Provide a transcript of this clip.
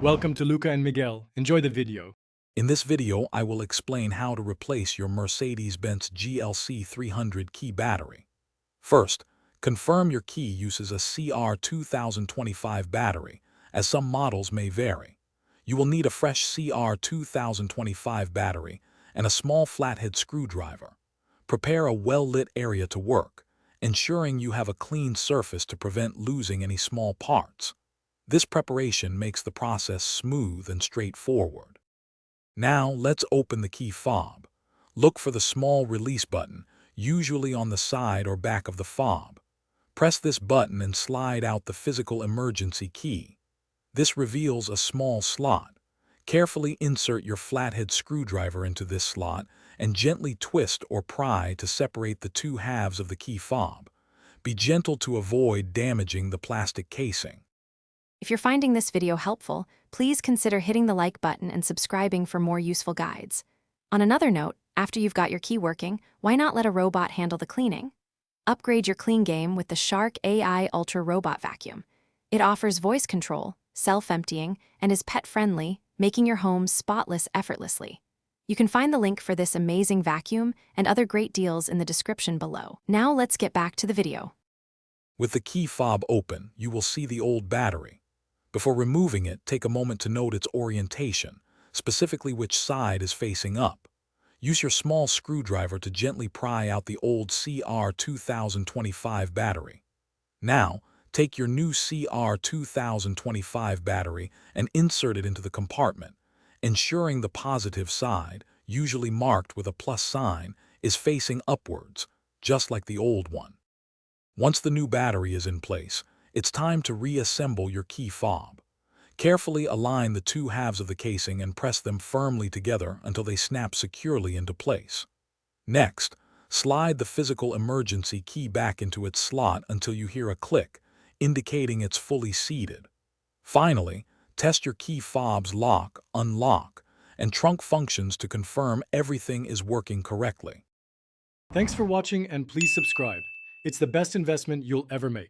Welcome to Luca and Miguel. Enjoy the video. In this video, I will explain how to replace your Mercedes Benz GLC 300 key battery. First, confirm your key uses a CR 2025 battery, as some models may vary. You will need a fresh CR 2025 battery and a small flathead screwdriver. Prepare a well-lit area to work, ensuring you have a clean surface to prevent losing any small parts. This preparation makes the process smooth and straightforward. Now, let's open the key fob. Look for the small release button, usually on the side or back of the fob. Press this button and slide out the physical emergency key. This reveals a small slot. Carefully insert your flathead screwdriver into this slot and gently twist or pry to separate the two halves of the key fob. Be gentle to avoid damaging the plastic casing. If you're finding this video helpful, please consider hitting the like button and subscribing for more useful guides. On another note, after you've got your key working, why not let a robot handle the cleaning? Upgrade your clean game with the Shark AI Ultra Robot Vacuum. It offers voice control, self-emptying, and is pet-friendly, making your home spotless effortlessly. You can find the link for this amazing vacuum and other great deals in the description below. Now let's get back to the video. With the key fob open, you will see the old battery. Before removing it, take a moment to note its orientation, specifically which side is facing up. Use your small screwdriver to gently pry out the old CR 2025 battery. Now, take your new CR 2025 battery and insert it into the compartment, ensuring the positive side, usually marked with a plus sign, is facing upwards, just like the old one. Once the new battery is in place, it's time to reassemble your key fob. Carefully align the two halves of the casing and press them firmly together until they snap securely into place. Next, slide the physical emergency key back into its slot until you hear a click, indicating it's fully seated. Finally, test your key fob's lock, unlock, and trunk functions to confirm everything is working correctly. Thanks for watching and please subscribe. It's the best investment you'll ever make.